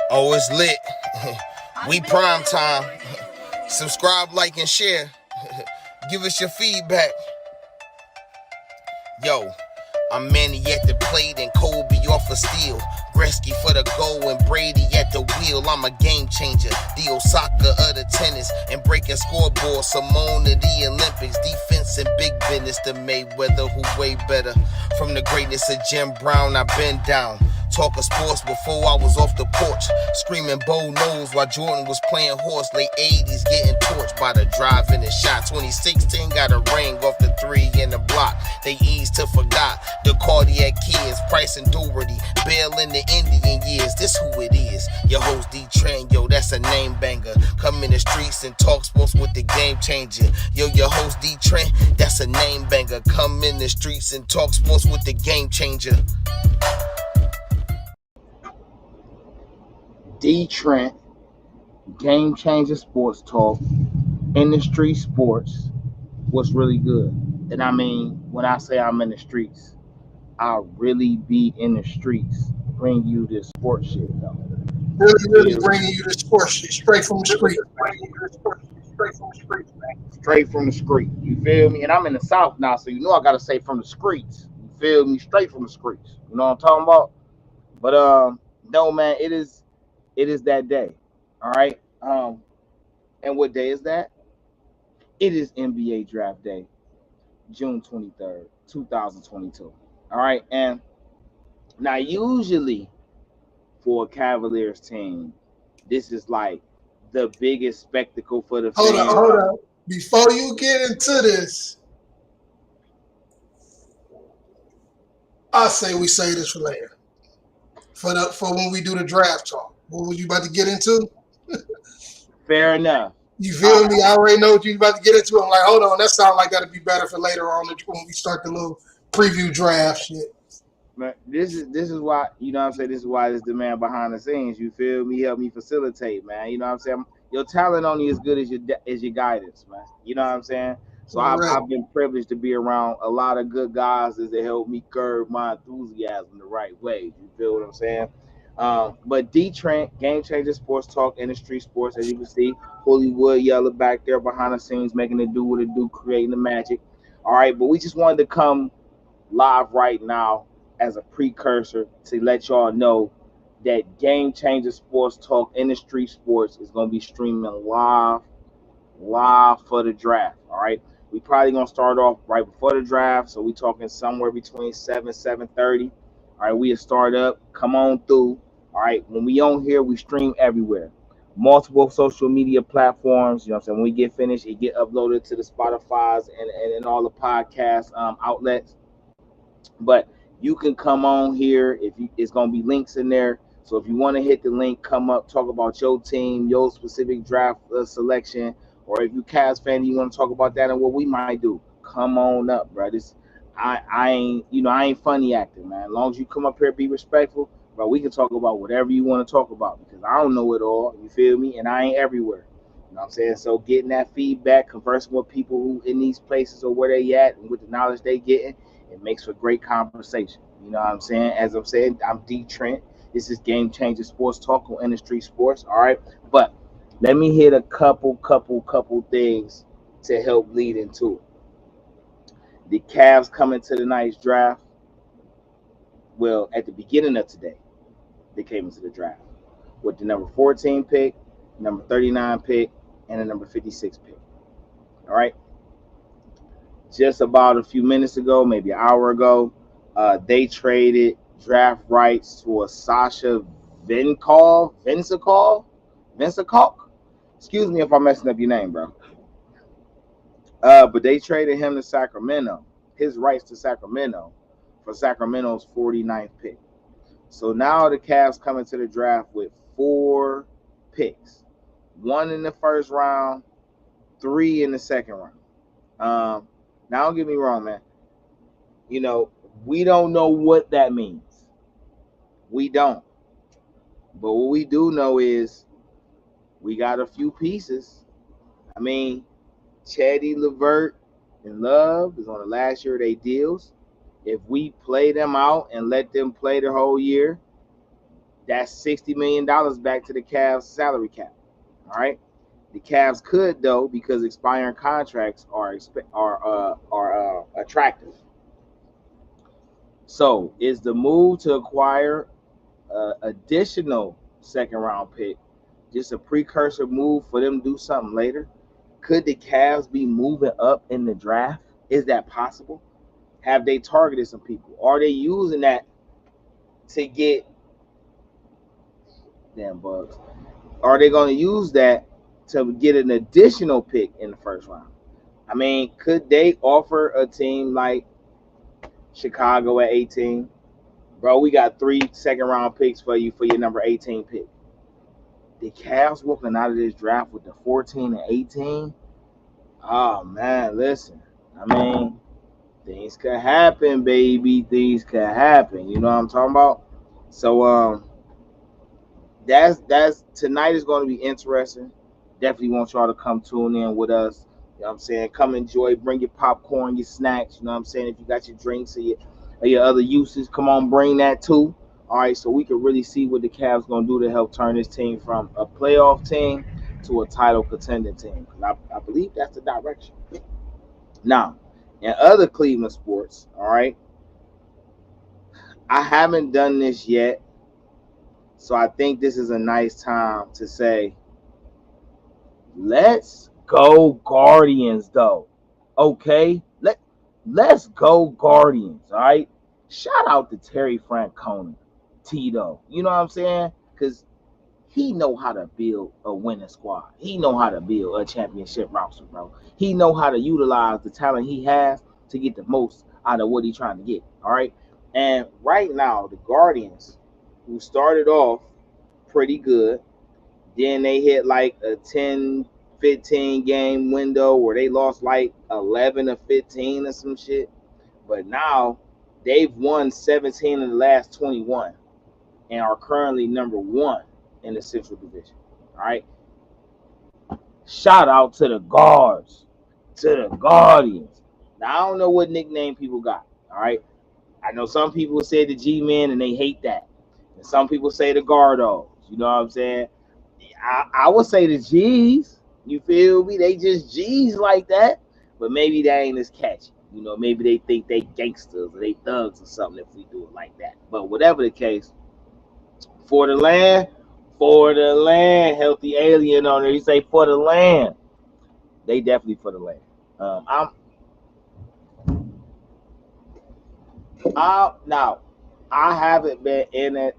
Oh, it's lit. We prime time. Subscribe, like, and share. Give us your feedback. Yo, I'm Manny at the plate and Kobe off a steal. Gretzky for the goal and Brady at the wheel. I'm a game changer, the Osaka of the tennis. And breaking scoreboard, Simone of the Olympics. Defense and big business, the Mayweather who way better. From the greatness of Jim Brown, I've been down. Talking sports before I was off the porch. Screaming Bo knows while Jordan was playing horse. Late 80s getting torched by the drive and the shot. 2016 got a ring off the 3 in the block. They eased to forgot the cardiac kids. Price and Doherty, Bell in the Indian years. This who it is. Your host DeeTrynt, yo, that's a name banger. Come in the streets and talk sports with the game changer. Yo, your host DeeTrynt, that's a name banger. Come in the streets and talk sports with the game changer. DeeTrynt, Game Changer Sports Talk, InDaStreetzSportz Sports. What's really good? And I mean, when I say I'm in the streets, I really be in the streets. Bring you this sports shit, though. Really bringing you the sports shit straight from the street. Straight from the street. You feel me? And I'm in the South now, so you know I gotta say from the streets. You feel me? Straight from the streets. You know what I'm talking about? But no, man, it is that day. All right. And what day is that? It is NBA Draft Day, June 23rd, 2022. All right. And now, usually for a Cavaliers team, this is like the biggest spectacle for the fans. Hold on. Before you get into this, I say we say this for later. For when we do the draft talk. What were you about to get into? Fair enough. You feel me? I already know what you're about to get into. I'm like, hold on, that sounds like that'd be better for later on when we start the little preview draft shit. But this is why, you know what I'm saying, this is why this the man behind the scenes. You feel me? Help me facilitate, man. You know what I'm saying? Your talent only as good as your guidance, man. You know what I'm saying? So I've been privileged to be around a lot of good guys as they help me curb my enthusiasm the right way. You feel what I'm saying? But DeeTrynt, Game Changer Sports Talk, InDaStreetzSportz, as you can see, Hollywood Yellow back there behind the scenes, making it do what it do, creating the magic. All right, but we just wanted to come live right now as a precursor to let y'all know that Game Changer Sports Talk, InDaStreetzSportz is going to be streaming live for the draft. All right, we probably going to start off right before the draft, so we talking somewhere between 7:30. All right, we'll start up. Come on through. All right, when we on here, we stream everywhere. Multiple social media platforms. You know what I'm saying? When we get finished, it get uploaded to the Spotify's and all the podcast outlets. But you can come on here. It's going to be links in there. So if you want to hit the link, come up, talk about your team, your specific draft selection. Or if you Cavs fan, you want to talk about that and what we might do, come on up, bro. I ain't funny acting, man. As long as you come up here, be respectful, bro, we can talk about whatever you want to talk about because I don't know it all. You feel me? And I ain't everywhere. You know what I'm saying? So getting that feedback, conversing with people who in these places or where they at and with the knowledge they getting, it makes for great conversation. You know what I'm saying? As I'm saying, I'm DeeTrynt. This is Game Changer Sports Talk on InDaStreetzSportz. All right, but let me hit a couple things to help lead into it. The Cavs coming to the night's draft. Well, at the beginning of today, they came into the draft with the number 14 pick, number 39 pick, and the number 56 pick. All right. Just about a few minutes ago, maybe an hour ago, they traded draft rights to a Sasha Vincent. Excuse me if I'm messing up your name, bro. But they traded him to Sacramento, his rights to Sacramento, for Sacramento's 49th pick. So now the Cavs come into the draft with 4 picks. 1 in the first round, 3 in the second round. Now, don't get me wrong, man. You know, we don't know what that means. We don't. But what we do know is we got a few pieces. I mean, Chetty, LeVert, and Love is on the last year of their deals. If we play them out and let them play the whole year, That's $60 million back to the Cavs salary cap. All right. The Cavs could though, because expiring contracts are attractive. So is the move to acquire additional second round pick just a precursor move for them to do something later? Could the Cavs be moving up in the draft? Is that possible? Have they targeted some people? Are they using that to get damn bugs? Are they going to use that to get an additional pick in the first round? I mean, could they offer a team like Chicago at 18? Bro, we got 3 second round picks for you for your number 18 pick. The Cavs walking out of this draft with the 14 and 18. Oh man, listen. I mean, things could happen, baby. Things could happen. You know what I'm talking about? So that's tonight is going to be interesting. Definitely want y'all to come tune in with us. You know what I'm saying? Come enjoy, bring your popcorn, your snacks, you know what I'm saying? If you got your drinks or your other uses, come on, bring that too. All right, so we can really see what the Cavs going to do to help turn this team from a playoff team to a title contending team. I believe that's the direction. Now, in other Cleveland sports, all right, I haven't done this yet, so I think this is a nice time to say, let's go Guardians, though. Okay, let's go Guardians. All right. Shout out to Terry Francona, Tito. You know what I'm saying? Because he know how to build a winning squad. He know how to build a championship roster, bro. He know how to utilize the talent he has to get the most out of what he's trying to get. All right. And right now, the Guardians, who started off pretty good, then they hit like a 10-15 game window where they lost like 11 or 15 or some shit. But now they've won 17 of the last 21 and are currently number 1 in the Central Division. All right. Shout out to the guards, to the Guardians. Now, I don't know what nickname people got. All right. I know some people say the G-Men and they hate that. And some people say the Gardos. You know what I'm saying? I would say the G's. You feel me? They just G's like that. But maybe that ain't as catchy. You know, maybe they think they gangsters or they thugs or something if we do it like that. But whatever the case, for the land, healthy alien on there. You say for the land. They definitely for the land. Now I haven't been in it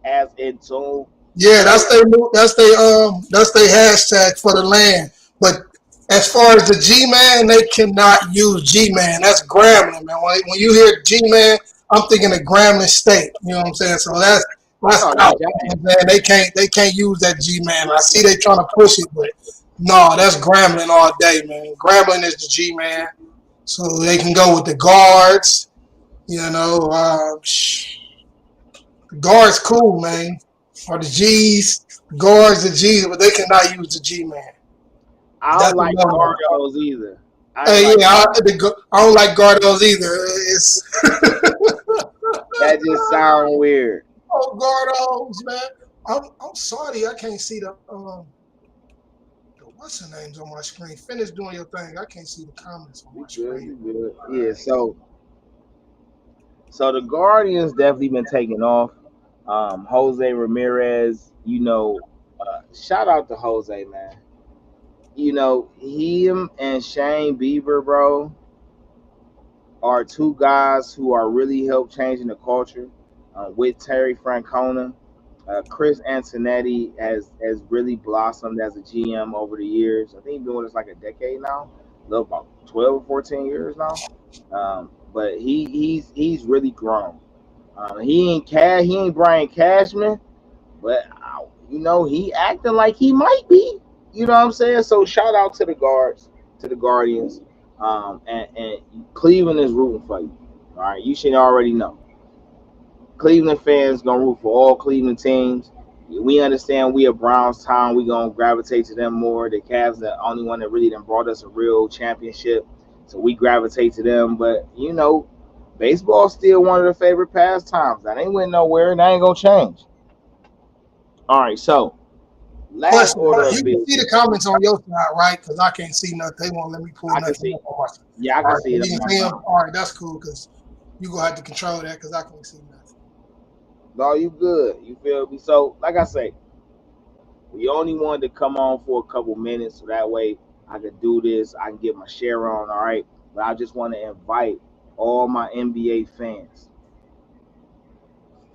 as in tune. Yeah, that's their hashtag for the land. But as far as the G man, they cannot use G man. That's Grambling, man. When you hear G man, I'm thinking of Grambling State. You know what I'm saying? So that's out. You know what I'm saying? They can't use that G man. I see they trying to push it, but no, that's Grambling all day, man. Grambling is the G man, so they can go with the guards. You know, the guards cool, man. Or the G's, guards, the G's, but they cannot use the G man. I don't like Gardos either. I don't like Gardos either. It's that just sounds weird. Oh, Gardos, man. I'm sorry, I can't see the what's the names on my screen. Finish doing your thing. I can't see the comments on my screen. Good. Yeah, so the Guardians definitely been taking off. Jose Ramirez, you know, shout out to Jose, man. You know, him and Shane Bieber, bro, are 2 guys who are really help changing the culture. With Terry Francona, Chris Antonetti has really blossomed as a GM over the years. I think he's been with us like a decade now, about 12 or 14 years now. But he's really grown. He ain't Brian Cashman, but you know he acting like he might be. You know what I'm saying? So shout out to the guards, to the Guardians, and Cleveland is rooting for you. All right, you should already know. Cleveland fans gonna root for all Cleveland teams. We understand we a Browns town. We gonna gravitate to them more. The Cavs the only one that really done brought us a real championship, so we gravitate to them. But you know, baseball's still one of the favorite pastimes. That ain't went nowhere, and that ain't gonna change. All right, so last Question: order you of can see business. the comments on your side, right? Because I can't see nothing. They won't let me pull I can nothing see. up on my side. Yeah, I All can right, see so it you on can my see them. phone. All right, that's cool because you gonna have to control that because I can't see nothing. No, you good. You feel me? So, like I say, we only wanted to come on for a couple minutes so that way I could do this. I can get my share on, all right? But I just want to invite all my NBA fans.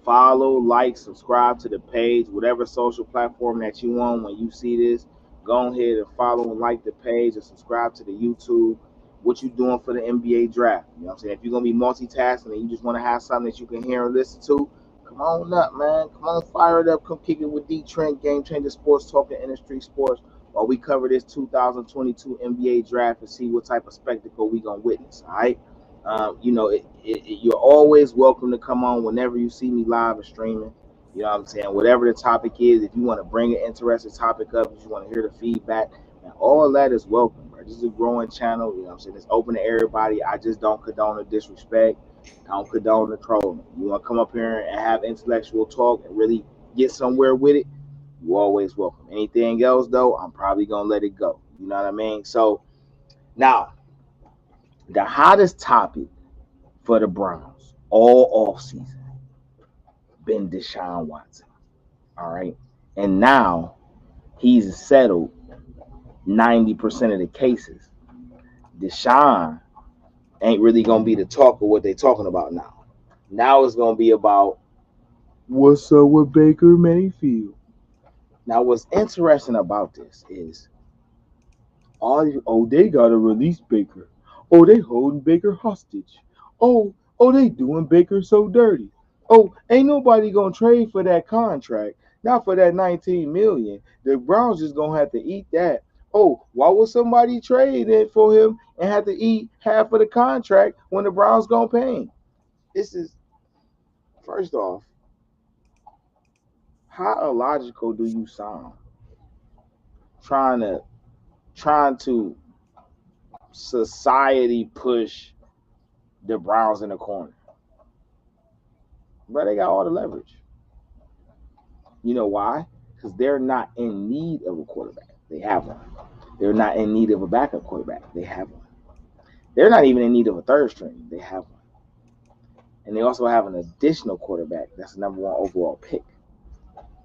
Follow, like, subscribe to the page, whatever social platform that you on. When you see this, go ahead and follow and like the page and subscribe to the YouTube. What you doing for the NBA draft? You know what I'm saying? If you're gonna be multitasking and you just want to have something that you can hear and listen to, come on up, man. Come on, fire it up. Come kick it with DeeTrynt, Game Changer Sports, talking industry sports, while we cover this 2022 NBA draft and see what type of spectacle we gonna witness. All right. You're always welcome to come on whenever you see me live or streaming. You know what I'm saying? Whatever the topic is, if you want to bring an interesting topic up, if you want to hear the feedback, and all that is welcome, bro. This is a growing channel. You know what I'm saying? It's open to everybody. I just don't condone the disrespect. I don't condone the trolling. You want to come up here and have intellectual talk and really get somewhere with it, you're always welcome. Anything else, though, I'm probably going to let it go. You know what I mean? So, now, the hottest topic for the Browns all off season been Deshaun Watson. All right. And now he's settled 90% of the cases. Deshaun ain't really gonna be the talk of what they talking about now. Now it's gonna be about what's up with Baker Mayfield. Now what's interesting about this is they gotta release Baker. Oh, they holding Baker hostage. They doing Baker so dirty. Oh, ain't nobody gonna trade for that contract. Not for that 19 million. The Browns just gonna have to eat that. Oh, why would somebody trade it for him and have to eat half of the contract when the Browns gonna pay him? This is first off, how illogical do you sound trying to trying to society push the Browns in the corner? But they got all the leverage. You know why? Because they're not in need of a quarterback. They have one. They're not in need of a backup quarterback. They have one. They're not even in need of a third string. They have one. And they also have an additional quarterback that's the number one overall pick,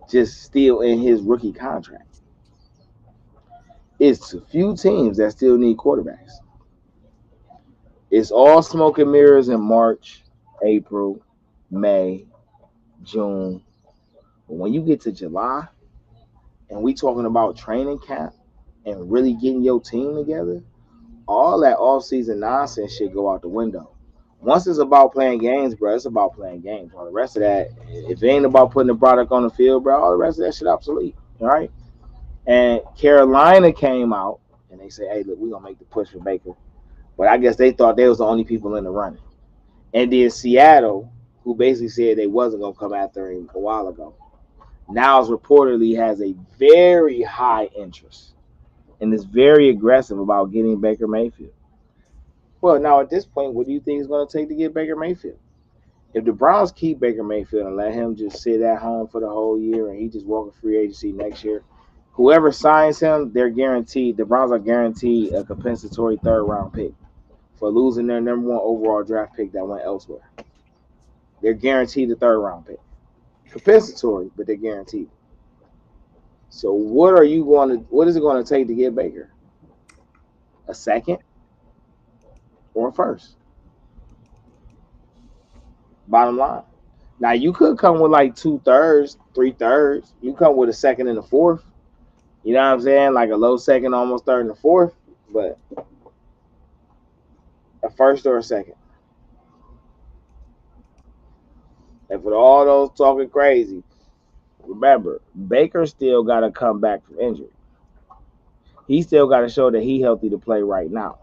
just still in his rookie contract. It's a few teams that still need quarterbacks. It's all smoke and mirrors in March, April, May, June. But when you get to July and we talking about training camp and really getting your team together, all that off-season nonsense shit go out the window. Once it's about playing games, bro, it's about playing games. All the rest of that, if it ain't about putting the product on the field, bro, all the rest of that shit obsolete. All right. And Carolina came out and they said, "Hey, look, we're gonna make the push for Baker." But I guess they thought they was the only people in the running. And then Seattle, who basically said they wasn't gonna come after him a while ago, now reportedly has a very high interest and is very aggressive about getting Baker Mayfield. Well, now at this point, what do you think it's going to take to get Baker Mayfield? If the Browns keep Baker Mayfield and let him just sit at home for the whole year and he just walk a free agency next year, whoever signs him, they're guaranteed. The Browns are guaranteed a compensatory third-round pick for losing their number one overall draft pick that went elsewhere. They're guaranteed a third-round pick, compensatory, but they're guaranteed. So what are you going to? What is it going to take to get Baker? A second or a first? Bottom line. Now you could come with like 2/3, 3/3. You come with a second and a fourth. You know what I'm saying? Like a low second, almost third and a fourth. But a first or a second. And for all those talking crazy, remember, Baker still got to come back from injury. He still got to show that he healthy to play right now.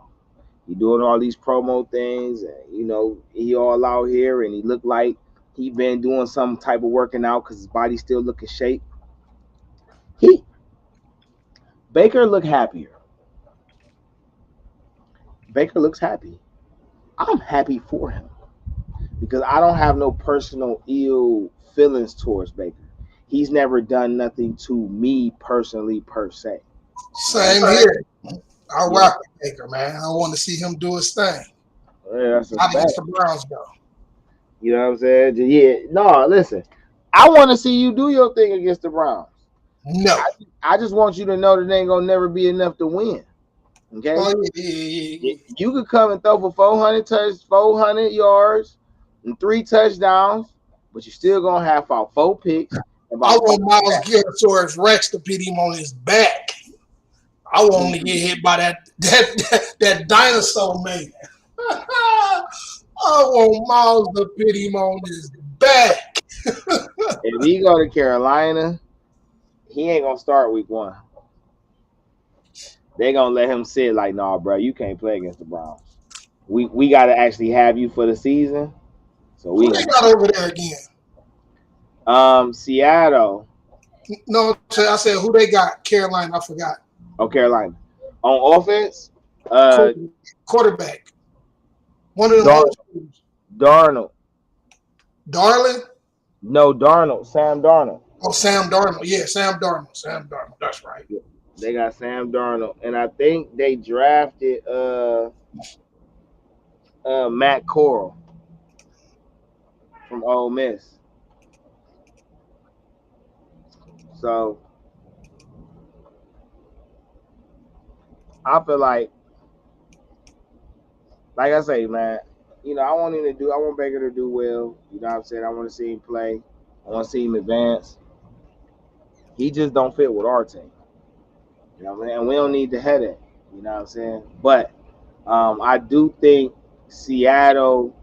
He doing all these promo things, and he all out here, and he look like he been doing some type of working out because his body still look in shape. He Baker look happier. Baker looks happy. I'm happy for him because I don't have no personal ill feelings towards Baker. he's never done nothing to me personally per se. Same here. I rock with Baker, man. I want to see him do his thing. Yeah, that's a Not fact. against the Browns, though. You know what I'm saying? Yeah. No, listen. I want to see you do your thing against the Browns. No. I just want you to know that it ain't gonna never be enough to win. Okay. Oh, yeah. You could come and throw for 400 yards and 3 touchdowns, but you still gonna have about 4 picks. I want Miles Garrett's Rex to beat him on his back. I want him to get hit by that dinosaur man. I want Miles to beat him on his back. If he go to Carolina, he ain't gonna start week 1. They gonna let him sit like, nah, bro, you can't play against the Browns. We gotta actually have you for the season. So who they got over there again? Seattle. No, I said who they got. Carolina, I forgot. Oh, Carolina. On offense, quarterback. One of them. Darnold. Darling? No, Darnold. Sam Darnold. Oh, Sam Darnold. Yeah, Sam Darnold. That's right. They got Sam Darnold, and I think they drafted Matt Corral from Ole Miss. So I feel like I say, man, you know, I want Baker to do well. You know what I'm saying? I want to see him play. I want to see him advance. He just don't fit with our team. You know what I mean? And we don't need the headache. You know what I'm saying? But I do think Seattle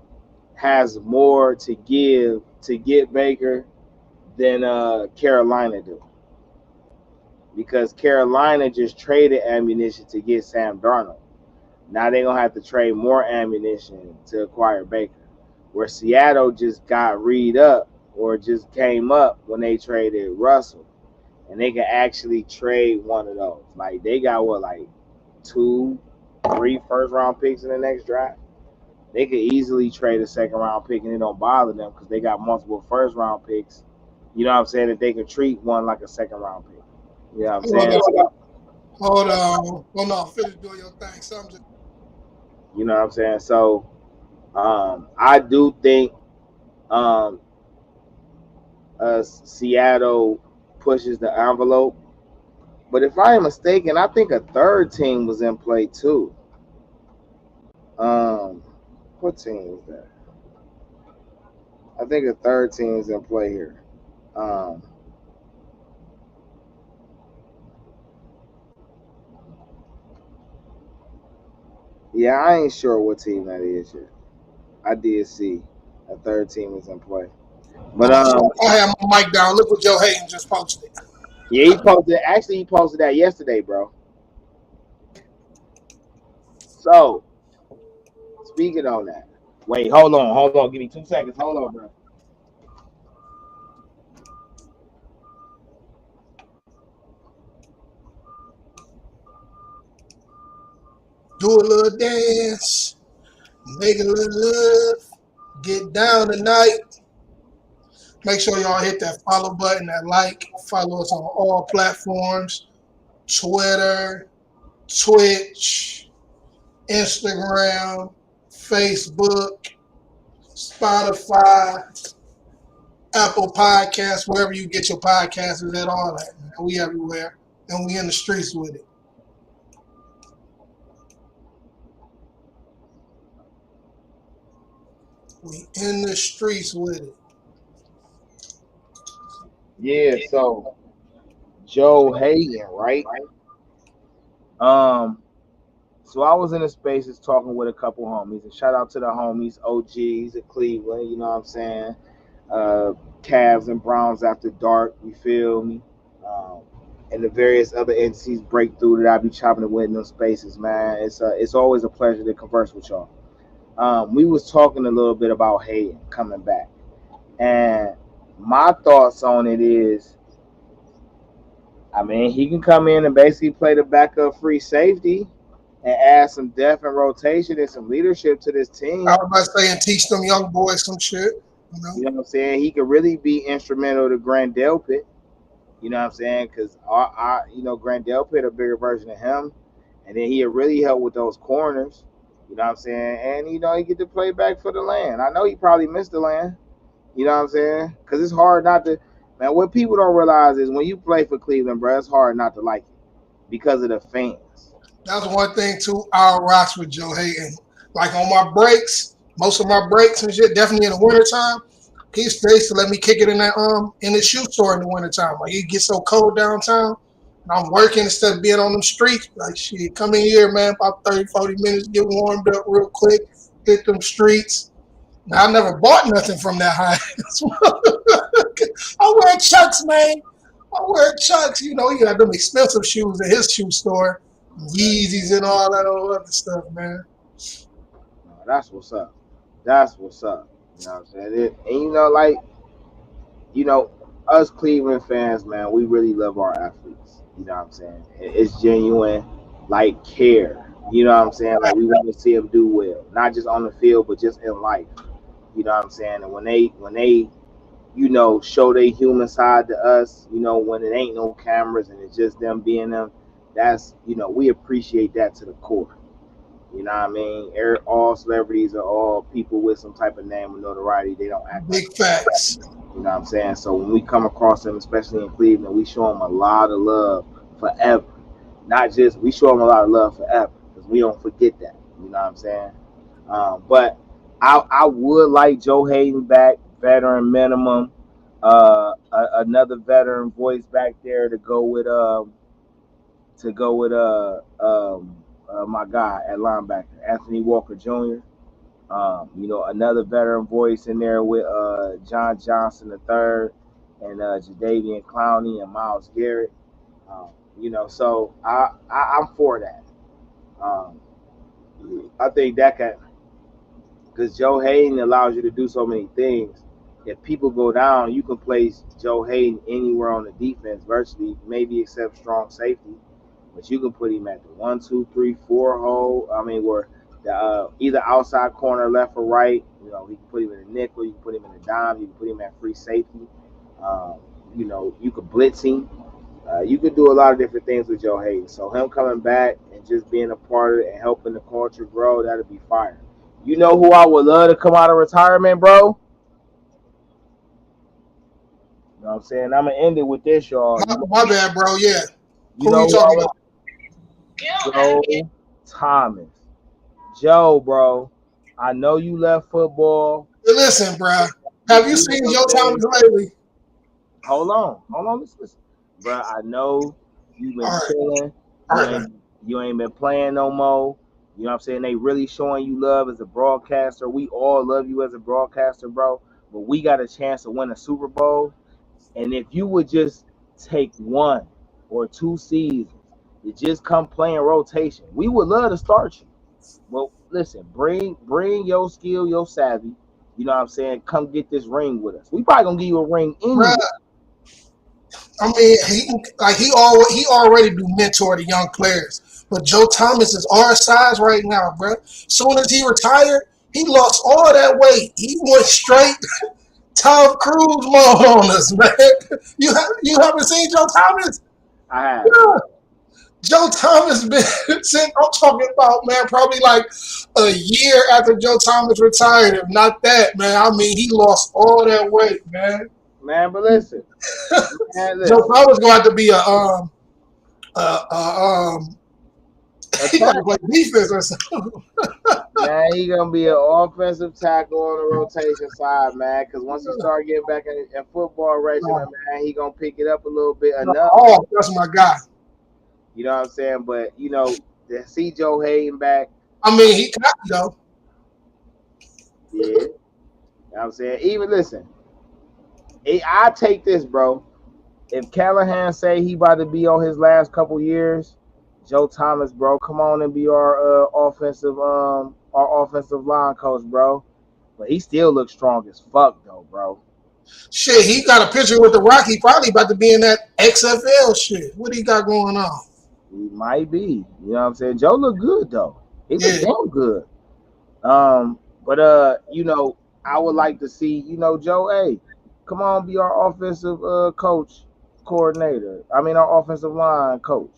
has more to give to get Baker than Carolina do. Because Carolina just traded ammunition to get Sam Darnold. Now they're going to have to trade more ammunition to acquire Baker. Where Seattle just got read up or just came up when they traded Russell. And they can actually trade one of those. Like, they got, 2, 3 first-round picks in the next draft? They could easily trade a second-round pick, and it don't bother them because they got multiple first-round picks. You know what I'm saying? That they could treat one like a second-round pick. You know what I'm saying? Hold on. Well, no, finish doing your thing. You know what I'm saying? So, I do think Seattle pushes the envelope. But if I am mistaken, I think a third team was in play too. What team was that? I think a third team is in play here. Yeah, I ain't sure what team that is yet. I did see a third team is in play. But I have my mic down. Look what Joe Hayden just posted. Yeah, he posted that yesterday, bro. So, speaking on that. Wait, hold on. Give me 2 seconds. Hold on, bro. Do a little dance. Make a little love. Get down tonight. Make sure y'all hit that follow button, that like. Follow us on all platforms. Twitter, Twitch, Instagram, Facebook, Spotify, Apple Podcasts, wherever you get your podcasts, is at all that. Man. We everywhere. And we in the streets with it. We in the streets with it. Yeah, so Joe Hayden, right? So I was in the spaces talking with a couple homies, and shout out to the homies, OGs at Cleveland, you know what I'm saying? Cavs and Browns after dark, you feel me? And the various other entities break through that I be chopping it with in those spaces, man. It's always a pleasure to converse with y'all. We was talking a little bit about Hayden coming back, and my thoughts on it is, I mean, he can come in and basically play the backup free safety and add some depth and rotation and some leadership to this team. I was about to say, and teach them young boys some shit. You know what I'm saying? He could really be instrumental to Grandel Pitt. You know what I'm saying? Because our Grant Dell played a bigger version of him, and then he really helped with those corners. You know what I'm saying? And he get to play back for the land. I know he probably missed the land. You know what I'm saying? Because it's hard not to. Man, what people don't realize is when you play for Cleveland, bro, it's hard not to like it because of the fans. That's one thing too. I rocks with Joe Hayden. Like on my breaks, most of my breaks and shit, definitely in the wintertime, he stays to let me kick it in the shoe store in the wintertime. Like it gets so cold downtown. And I'm working instead of being on them streets. Like shit, come in here, man, about 30, 40 minutes, get warmed up real quick, hit them streets. Now I never bought nothing from that high. I wear Chucks, man. I wear Chucks. He got them expensive shoes at his shoe store. Yeezys and all that other stuff, man. That's what's up. That's what's up. You know what I'm saying? And us Cleveland fans, man, we really love our athletes. You know what I'm saying? It's genuine, like care. You know what I'm saying? Like we want to see them do well, not just on the field, but just in life. You know what I'm saying? And when they show their human side to us, when it ain't no cameras and it's just them being them, that's we appreciate that to the core. You know what I mean? All celebrities are all people with some type of name or notoriety. They don't act big like facts. you know what I'm saying? So when we come across them, especially in Cleveland, we show them a lot of love forever. Not just we show them a lot of love forever because we don't forget that. You know what I'm saying? But I would like Joe Hayden back, veteran minimum. Another veteran voice back there to go with my guy at linebacker, Anthony Walker Jr. Another veteran voice in there with John Johnson III and Jadeveon Clowney and Myles Garrett. So I'm for that. Um, I think that can, because Joe Hayden allows you to do so many things. If people go down, you can place Joe Hayden anywhere on the defense, virtually, maybe except strong safety. But you can put him at the 1, 2, 3, 4 hole. I mean, where the either outside corner, left or right. You can put him in a nickel, you can put him in a dime, you can put him at free safety. Um, you could blitz him. You could do a lot of different things with Joe Hayden. So him coming back and just being a part of it and helping the culture grow, that'd be fire. You know who I would love to come out of retirement, bro? You know what I'm saying? I'm gonna end it with this, y'all. My bad, bro. Yeah. You Who know you who I talking would? about? Joe Thomas. Joe, bro. I know you left football. Hey, listen, bro. Have you seen Joe Thomas lately? Hold on, listen. Bro, I know you've been All right. chilling. All right. You ain't been playing no more. You know what I'm saying? They really showing you love as a broadcaster. We all love you as a broadcaster, bro. But we got a chance to win a Super Bowl. And if you would just take 1 or 2 seasons to just come play in rotation, we would love to start you. Well, listen, bring your skill, your savvy. You know what I'm saying? Come get this ring with us. We probably gonna give you a ring Bro, anyway. I mean, he already do mentor the young players. But Joe Thomas is our size right now, bro. Soon as he retired, he lost all that weight. He went straight Tom Cruise mode on us, man. You haven't seen Joe Thomas? I have. Yeah. Joe Thomas been since I'm talking about, man, probably like a year after Joe Thomas retired. If not that, man, I mean he lost all that weight, man. Man, but listen. Man, Joe listen. Thomas gonna have to be um he got to play defense or something. Man, he gonna be an offensive tackle on the rotation side, man. Because once he start getting back in football regimen, man, he gonna pick it up a little bit enough. Oh, that's my guy. You know what I'm saying? But to see Joe Hayden back, I mean, he got though. yeah. You know what I'm saying? Even listen, I take this, bro. If Callahan say he about to be on his last couple years, Joe Thomas, bro, come on and be our offensive line coach, bro. But he still looks strong as fuck, though, bro. Shit, he got a picture with the Rock. He probably about to be in that XFL shit. What he got going on? He might be. You know what I'm saying? Joe look good though. He look Yeah. damn good. But I would like to see, Joe, hey, come on, be our offensive coach. coordinator. I mean, our offensive line coach.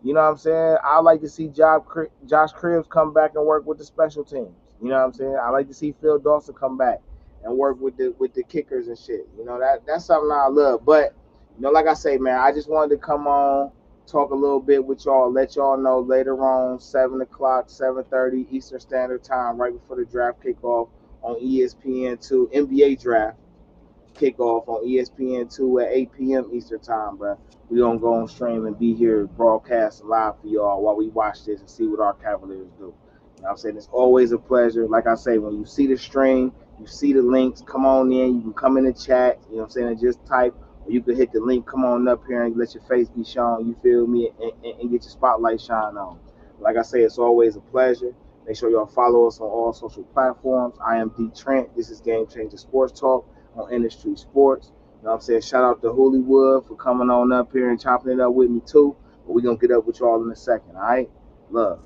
You know what I'm saying? I like to see Josh Cribbs come back and work with the special teams. You know what I'm saying? I like to see Phil Dawson come back and work with the kickers and shit. You know that's something I love. But like I say, man, I just wanted to come on, talk a little bit with y'all, let y'all know later on 7 o'clock, 7:30 Eastern Standard Time, right before the draft kickoff on ESPN2 NBA draft kickoff on ESPN2 at 8 p.m. Eastern Time, bro. We gonna go on stream and be here broadcast live for y'all while we watch this and see what our Cavaliers do. You know what I'm saying? It's always a pleasure. Like I say, when you see the stream, you see the links, come on in. You can come in the chat, you know what I'm saying, and just type. Or you can hit the link, come on up here and let your face be shown, you feel me, and get your spotlight shine on. Like I say, it's always a pleasure. Make sure y'all follow us on all social platforms. I am DeeTrynt. This is Game Changer Sports Talk on Industry Sports. You know what I'm saying? Shout out to Hollywood for coming on up here and chopping it up with me too. But we're going to get up with y'all in a second, all right? Love.